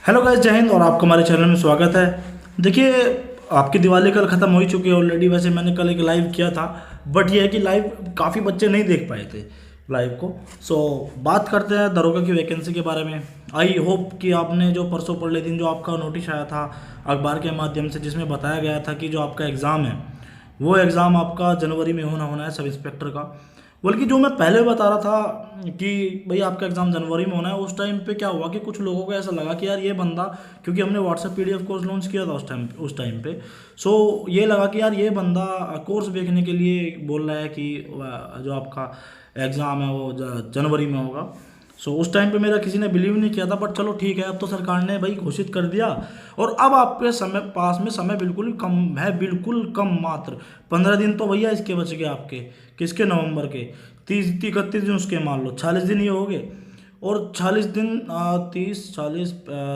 Hello guys, जय हिंद और आपको हमारे चैनल में स्वागत है। देखिए, आपकी दिवाली कल ख़त्म हो ही चुकी है ऑलरेडी। वैसे मैंने कल एक लाइव किया था, बट ये है कि लाइव काफ़ी बच्चे नहीं देख पाए थे लाइव को। सो बात करते हैं दरोगा की वैकेंसी के बारे में। आई होप कि आपने जो परसों परले दिन जो आपका नोटिस आया था अखबार के माध्यम से, जिसमें बताया गया था कि जो आपका एग्ज़ाम है वो एग्ज़ाम आपका जनवरी में होना है सब इंस्पेक्टर का। बल्कि जो मैं पहले बता रहा था कि भाई आपका एग्ज़ाम जनवरी में होना है, उस टाइम पे क्या हुआ कि कुछ लोगों को ऐसा लगा कि यार ये बंदा, क्योंकि हमने व्हाट्सएप पीडीएफ कोर्स लॉन्च किया था उस टाइम पे। सो ये लगा कि यार ये बंदा कोर्स देखने के लिए बोल रहा है कि जो आपका एग्ज़ाम है वो जनवरी में होगा। सो उस टाइम पे मेरा किसी ने बिलीव नहीं किया था, बट चलो ठीक है, अब तो सरकार ने भाई घोषित कर दिया। और अब आपके समय पास में समय बिल्कुल कम है, बिल्कुल कम, मात्र 15 दिन तो भैया इसके बच गए आपके। किसके? नवंबर के 30 31 दिन उसके मान लो, 40 दिन ये हो गए। और 40 दिन 30 40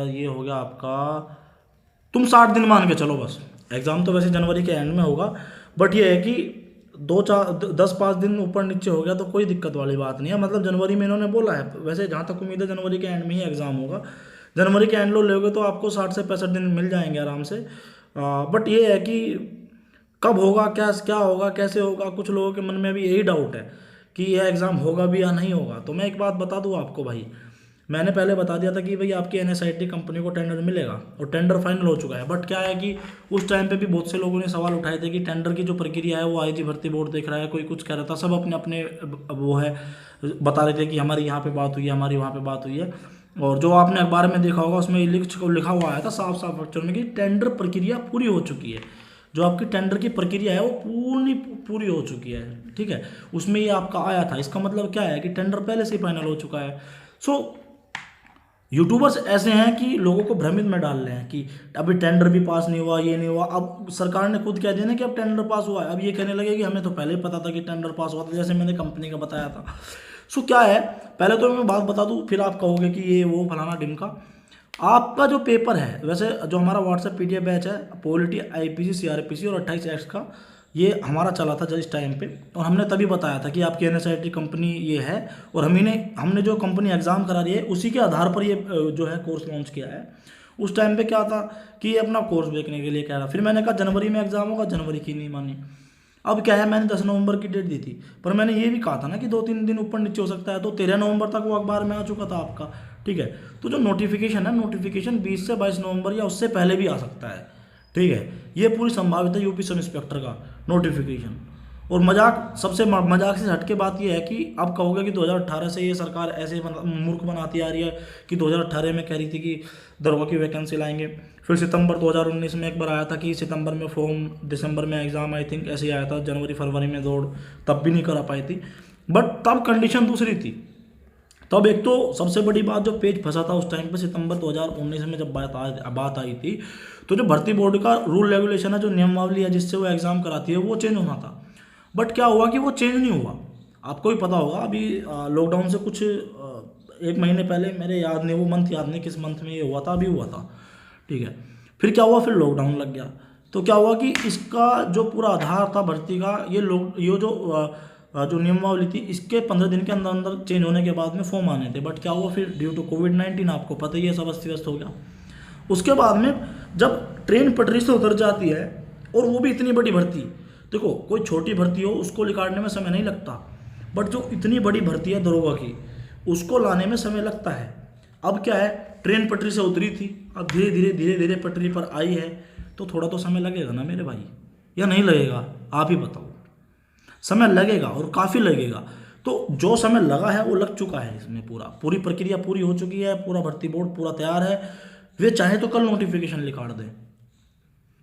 ये हो गया आपका, तुम 60 दिन मान के चलो बस। एग्ज़ाम तो वैसे जनवरी के एंड में होगा, बट ये है कि 10 5 दिन ऊपर नीचे हो गया तो कोई दिक्कत वाली बात नहीं है। मतलब जनवरी में इन्होंने बोला है, वैसे जहाँ तक उम्मीद है जनवरी के एंड में ही एग्ज़ाम होगा। जनवरी के एंड लो लोगे तो आपको 60 से 65 दिन मिल जाएंगे आराम से। बट ये है कि कब होगा, क्या क्या होगा, कैसे होगा, कुछ लोगों के मन में भी यही डाउट है कि यह एग्ज़ाम होगा भी या नहीं होगा। तो मैं एक बात बता दूं आपको भाई, मैंने पहले बता दिया था कि भाई आपकी एनएसआईटी कंपनी को टेंडर मिलेगा और टेंडर फाइनल हो चुका है। बट क्या है कि उस टाइम पे भी बहुत से लोगों ने सवाल उठाए थे कि टेंडर की जो प्रक्रिया है वो आईजी भर्ती बोर्ड देख रहा है, कोई कुछ कह रहा था, सब अपने अपने वो है बता रहे थे कि हमारी यहाँ पे बात हुई है, हमारी वहाँ पे बात हुई है। और जो आपने अखबार में देखा होगा उसमें लिखा हुआ आया था साफ साफ अक्षर में कि टेंडर प्रक्रिया पूरी हो चुकी है। जो आपकी टेंडर की प्रक्रिया है वो पूरी हो चुकी है, ठीक है। उसमें ये आपका आया था, इसका मतलब क्या है कि टेंडर पहले से ही फाइनल हो चुका है। सो यूट्यूबर्स ऐसे हैं कि लोगों को भ्रमित में डाल रहे हैं कि अभी टेंडर भी पास नहीं हुआ, ये नहीं हुआ। अब सरकार ने खुद कह दिया ना कि अब टेंडर पास हुआ है, अब ये कहने लगे कि हमें तो पहले ही पता था कि टेंडर पास हुआ था, जैसे मैंने कंपनी का बताया था। सो क्या है, पहले तो मैं बात बता दूं, फिर आप कहोगे कि ये वो फलाना ढिमका। आपका जो पेपर है, वैसे जो हमारा व्हाट्सएप पीडीएफ बैच है पॉलिटी आईपीसी सीआरपीसी और 28 एक्ट का, ये हमारा चला था जिस टाइम पे, और हमने तभी बताया था कि आपकी एनएसआईटी कंपनी ये है और हमने जो कंपनी एग्ज़ाम करा रही है उसी के आधार पर ये जो है कोर्स लॉन्च किया है। उस टाइम पे क्या था कि ये अपना कोर्स देखने के लिए कह रहा, फिर मैंने कहा जनवरी में एग्ज़ाम होगा, जनवरी की नहीं मानी। अब क्या है, मैंने 10 नवंबर की डेट दी थी, पर मैंने ये भी कहा था ना कि 2 3 दिन ऊपर नीचे हो सकता है, तो 13 नवंबर तक वो अखबार में आ चुका था आपका, ठीक है। तो जो नोटिफिकेशन है, नोटिफिकेशन 20 से 22 नवंबर या उससे पहले भी आ सकता है, ठीक है। ये पूरी संभावित है यूपी सब इंस्पेक्टर का नोटिफिकेशन। और मजाक, सबसे मजाक से हटके बात ये है कि अब कहोगे कि 2018 से ये सरकार ऐसे मूर्ख बनाती आ रही है कि 2018 में कह रही थी कि दरोगा की वैकेंसी लाएंगे, फिर सितंबर 2019 में एक बार आया था कि सितंबर में फॉर्म, दिसंबर में एग्ज़ाम, आई थिंक ऐसे ही आया था, जनवरी फरवरी में दौड़, तब भी नहीं करा पाई थी। बट तब कंडीशन दूसरी थी। तब एक तो सबसे बड़ी बात, जो पेज फंसा था उस टाइम पे सितंबर 2019 में जब बात आई थी, तो जो भर्ती बोर्ड का रूल रेगुलेशन है, जो नियमावली है जिससे वो एग्ज़ाम कराती है, वो चेंज होना था। बट क्या हुआ कि वो चेंज नहीं हुआ। आपको भी पता होगा, अभी लॉकडाउन से कुछ 1 महीने पहले, मेरे याद नहीं, वो मंथ याद नहीं किस मंथ में ये हुआ था, अभी हुआ था, ठीक है। फिर क्या हुआ, फिर लॉकडाउन लग गया। तो क्या हुआ कि इसका जो पूरा आधार था भर्ती का, ये जो नियमावली थी, इसके 15 दिन के अंदर अंदर चेंज होने के बाद में फॉर्म आने थे। बट क्या हुआ फिर, ड्यू टू कोविड-19 आपको पता ही है, सब अस्त व्यस्त हो गया। उसके बाद में जब ट्रेन पटरी से उतर जाती है, और वो भी इतनी बड़ी भर्ती, देखो कोई छोटी भर्ती हो उसको निकालने में समय नहीं लगता, बट जो इतनी बड़ी भर्ती है दरोगा की, उसको लाने में समय लगता है। अब क्या है, ट्रेन पटरी से उतरी थी, अब धीरे धीरे पटरी पर आई है, तो थोड़ा तो समय लगेगा ना मेरे भाई, या नहीं लगेगा? आप ही बताओ। समय लगेगा और काफ़ी लगेगा। तो जो समय लगा है वो लग चुका है, इसमें पूरी प्रक्रिया पूरी हो चुकी है, पूरा भर्ती बोर्ड पूरा तैयार है। वे चाहे तो कल नोटिफिकेशन निकाल दें,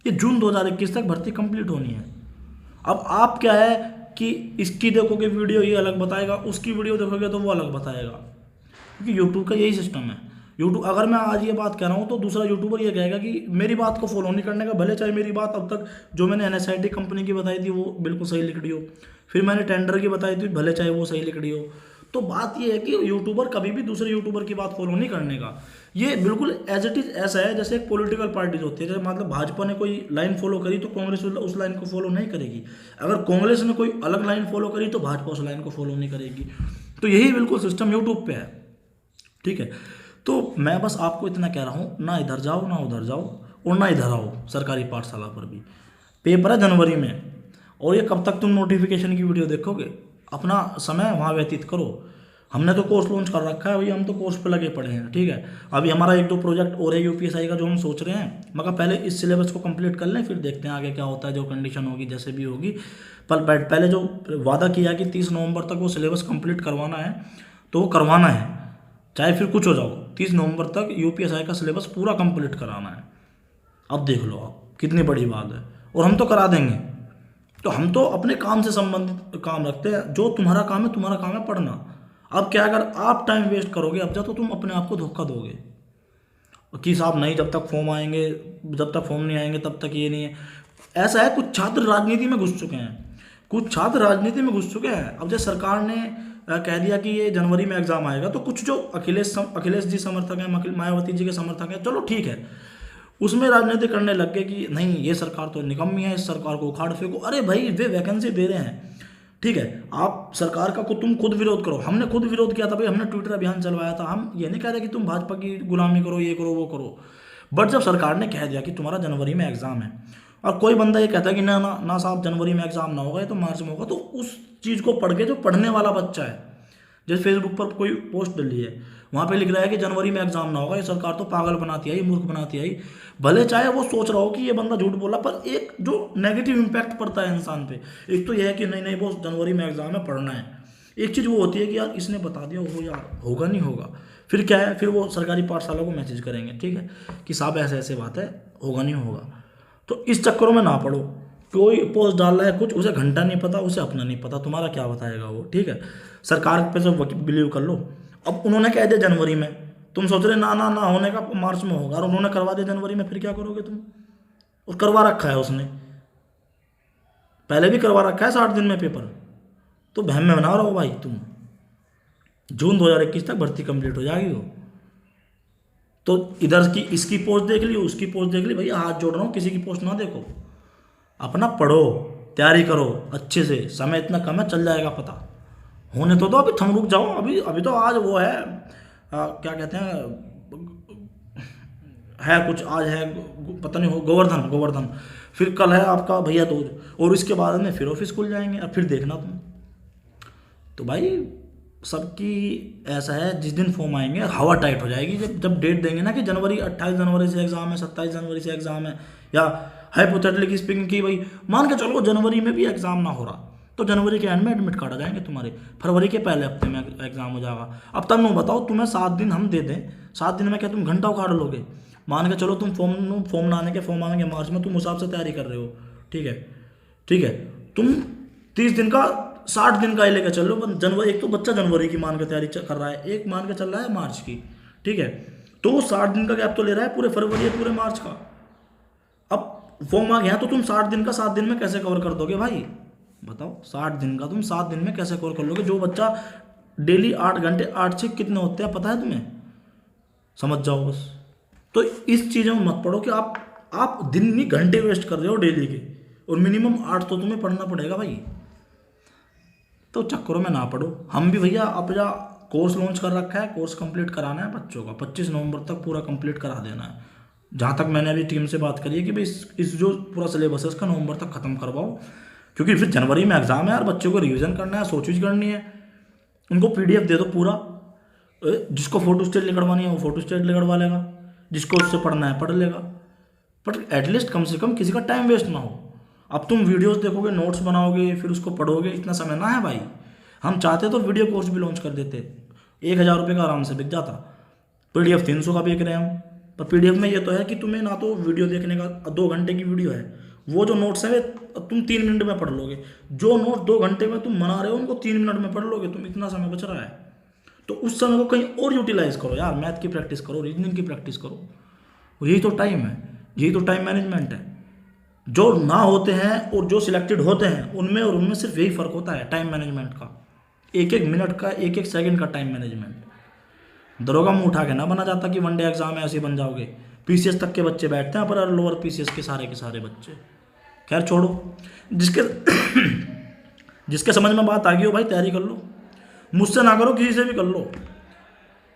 ये जून 2021 तक भर्ती कंप्लीट होनी है। अब आप क्या है कि इसकी देखोगे वीडियो ये अलग बताएगा, उसकी वीडियो देखोगे तो वो अलग बताएगा, क्योंकि यूट्यूब का यही सिस्टम है। यूट्यूब, अगर मैं आज ये बात कह रहा हूँ तो दूसरा यूट्यूबर ये कहेगा कि मेरी बात को फॉलो नहीं करने का, भले चाहे मेरी बात अब तक जो मैंने एनएसआईटी कंपनी की बताई थी वो बिल्कुल सही लिख रही हो, फिर मैंने टेंडर की बताई थी, भले चाहे वो सही लिख रही हो। तो बात ये है कि यूट्यूबर कभी भी दूसरे यूट्यूबर की बात फॉलो नहीं करने का। ये बिल्कुल एज इट इज ऐसा है जैसे एक पॉलिटिकल पार्टीज होती है, जैसे मतलब भाजपा ने कोई लाइन फॉलो करी तो कांग्रेस उस लाइन को फॉलो नहीं करेगी, अगर कांग्रेस ने कोई अलग लाइन फॉलो करी तो भाजपा उस लाइन को फॉलो नहीं करेगी। तो यही बिल्कुल सिस्टम यूट्यूब पे है, ठीक है। तो मैं बस आपको इतना कह रहा हूँ, ना इधर जाओ ना उधर जाओ और ना इधर आओ सरकारी पाठशाला पर भी। पेपर है जनवरी में, और ये कब तक तुम नोटिफिकेशन की वीडियो देखोगे? अपना समय वहाँ व्यतीत करो। हमने तो कोर्स लॉन्च कर रखा है अभी, हम तो कोर्स पे लगे पड़े हैं, ठीक है। अभी हमारा 1-2 प्रोजेक्ट और है यूपीएसआई का जो हम सोच रहे हैं, मगर पहले इस सिलेबस को कंप्लीट कर लें, फिर देखते हैं आगे क्या होता है, जो कंडीशन होगी जैसे भी होगी। पर पहले जो वादा किया कि 30 नवंबर तक वो सिलेबस कंप्लीट करवाना है, तो वो करवाना है, चाहे फिर कुछ हो जाओ। 30 नवंबर तक यूपीएसआई का सिलेबस पूरा कंप्लीट कराना है। अब देख लो आप, कितनी बड़ी बात है, और हम तो करा देंगे। तो हम तो अपने काम से संबंधित काम रखते हैं, जो तुम्हारा काम है पढ़ना। अब क्या, अगर आप टाइम वेस्ट करोगे अब जा, तो तुम अपने आप को धोखा दोगे कि साहब नहीं, जब तक फॉर्म आएंगे, जब तक फॉर्म नहीं आएंगे तब तक ये नहीं है। ऐसा है, कुछ छात्र राजनीति में घुस चुके हैं, अब जैसे सरकार ने कह दिया कि ये जनवरी में एग्जाम आएगा, तो कुछ जो अखिलेश जी समर्थक हैं, मायावती जी के समर्थक हैं, चलो ठीक है, उसमें राजनीति करने लग गए कि नहीं ये सरकार तो निकम्मी है, इस सरकार को उखाड़ फेंको। अरे भाई, वे वैकेंसी दे रहे हैं, ठीक है, आप सरकार का तुम खुद विरोध करो। हमने खुद विरोध किया था भाई, हमने ट्विटर अभियान चलवाया था। हम ये नहीं कह रहे कि तुम भाजपा की गुलामी करो, ये करो वो करो, बट जब सरकार ने कह दिया कि तुम्हारा जनवरी में एग्जाम है, और कोई बंदा ये कहता है कि ना ना ना साहब जनवरी में एग्जाम ना होगा, ये तो मार्च में होगा, तो उस चीज़ को पढ़ के जो पढ़ने वाला बच्चा है, जैसे फेसबुक पर कोई पोस्ट डली है, वहाँ पे लिख रहा है कि जनवरी में एग्जाम ना होगा, ये सरकार तो पागल बनाती आई, मूर्ख बनाती आई। भले चाहे वो सोच रहा हो कि ये बंदा झूठ बोला, पर एक जो नेगेटिव इम्पैक्ट पड़ता है इंसान पे, एक तो यह है कि नहीं नहीं वो जनवरी में एग्जाम है, पढ़ना है। एक चीज़ वो होती है कि यार इसने बता दिया, हो यार होगा नहीं होगा, फिर क्या है, फिर वो सरकारी पाठशाला को मैसेज करेंगे, ठीक है, कि साहब ऐसे ऐसे बात है, होगा नहीं होगा। तो इस चक्करों में ना पढ़ो। कोई पोस्ट डाल रहा है कुछ, उसे घंटा नहीं पता, उसे अपना नहीं पता, तुम्हारा क्या बताएगा वो, ठीक है। सरकार पे सब बिलीव कर लो। अब उन्होंने कह दिया जनवरी में, तुम सोच रहे ना ना ना होने का मार्च में होगा, और उन्होंने करवा दिया जनवरी में, फिर क्या करोगे तुम? और करवा रखा है उसने, पहले भी करवा रखा है 60 दिन में पेपर, तो बहम में बना रहो भाई तुम। जून 2021 तक भर्ती कंप्लीट हो जाएगी वो। तो इधर की इसकी पोस्ट देख ली, उसकी पोस्ट देख ली, भैया हाथ जोड़ रहा हूँ, किसी की पोस्ट ना देखो, अपना पढ़ो, तैयारी करो अच्छे से, समय इतना कम है, चल जाएगा पता। होने तो दो, अभी थम रुक जाओ, अभी तो आज वो है, क्या कहते है कुछ, आज है पता नहीं, हो गोवर्धन, फिर कल है आपका भैया दूज, और इसके बाद में फिर ऑफिस खुल जाएंगे, और फिर देखना तुम। तो भाई सबकी ऐसा है, जिस दिन फॉर्म आएंगे हवा टाइट हो जाएगी, जब डेट देंगे ना कि 28 जनवरी से एग्जाम है, 27 जनवरी से एग्जाम है, या हाइपोथेटिकली स्पीकिंग की भाई मान के चलो जनवरी में भी एग्जाम ना हो रहा, तो जनवरी के एंड में एडमिट कार्ड आ जाएंगे तुम्हारे, फरवरी के पहले हफ्ते में एग्जाम हो जाएगा। अब तब मैं बताओ, तुम्हें 7 दिन हम दे दें, 7 दिन में क्या तुम घंटा उखाड़ लोगे? मान के चलो तुम फॉर्म ना आने के, फॉर्म आएंगे मार्च में, तुम हिसाब से तैयारी कर रहे हो, ठीक है, तुम 30 दिन का 60 दिन का ही लेकर चल लो। जनवरी, एक तो बच्चा जनवरी की मान के तैयारी कर रहा है, एक मान के चल रहा है मार्च की, ठीक है, तो वो 60 दिन का गैप तो ले रहा है, पूरे फरवरी या पूरे मार्च का। अब फॉर्म आ गया तो तुम 60 दिन का 7 दिन में कैसे कवर कर दोगे भाई? बताओ, 60 दिन का तुम 7 दिन में कैसे कवर कर लोगे? जो बच्चा डेली 8 घंटे, 8 से कितने होते हैं पता है तुम्हें? समझ जाओ बस। तो इस चीज़ों में मत पढ़ो कि आप दिन नहीं घंटे वेस्ट कर रहे हो डेली के, और मिनिमम 8 तो तुम्हें पढ़ना पड़ेगा भाई। तो चक्करों में ना पढ़ो। हम भी भैया अपना कोर्स लॉन्च कर रखा है, कोर्स कंप्लीट कराना है बच्चों का, 25 नवंबर तक पूरा कंप्लीट करा देना है। जहाँ तक मैंने अभी टीम से बात करी है कि भाई इस जो पूरा सिलेबस है इसका नवंबर तक ख़त्म करवाओ, क्योंकि फिर जनवरी में एग्जाम है यार, बच्चों को रिवीजन करना है, सोच करनी है। उनको PDF दे दो पूरा, जिसको फोटो स्टेट लिखवानी है वो फोटो स्टेट लिखवा लेगा, जिसको उससे पढ़ना है पढ़ लेगा, बट एटलीस्ट कम से कम किसी का टाइम वेस्ट ना हो। अब तुम वीडियोस देखोगे, नोट्स बनाओगे, फिर उसको पढ़ोगे, इतना समय ना है भाई। हम चाहते तो वीडियो कोर्स भी लॉन्च कर देते, 1000 रुपये का आराम से बिक जाता। PDF 300 का बेच रहे हैं हम, पर PDF में ये तो है कि तुम्हें ना तो वीडियो देखने का 2 घंटे की वीडियो है, वो जो नोट्स है तुम 3 मिनट में पढ़ लोगे, जो नोट 2 घंटे में तुम बना रहे हो उनको 3 मिनट में पढ़ लोगे तुम, इतना समय बच रहा है। तो उस समय को कहीं और यूटिलाइज करो यार, मैथ की प्रैक्टिस करो, रीजनिंग की प्रैक्टिस करो, और यही तो टाइम है, यही तो टाइम मैनेजमेंट है। जो ना होते हैं और जो सिलेक्टेड होते हैं उनमें सिर्फ यही फ़र्क होता है, टाइम मैनेजमेंट का, 1-1 मिनट का, 1-1 सेकंड का टाइम मैनेजमेंट। दरोगा मुंह उठा के ना बना जाता कि वनडे एग्जाम है ऐसे बन जाओगे। PCS तक के बच्चे बैठते हैं, पर लोअर PCS के सारे बच्चे, खैर छोड़ो। जिसके समझ में बात आ गई हो भाई, तैयारी कर लो, मुझसे ना करो, किसी से भी कर लो,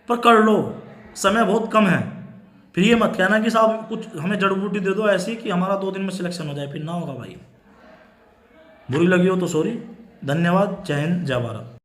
पर कर लो। समय बहुत कम है। फिर ये मत कहना कि साहब कुछ हमें जड़ी बूटी दे दो ऐसी कि हमारा 2 दिन में सिलेक्शन हो जाए, फिर ना होगा भाई। बुरी लगी हो तो सॉरी। धन्यवाद। जय हिंद, जय भारत।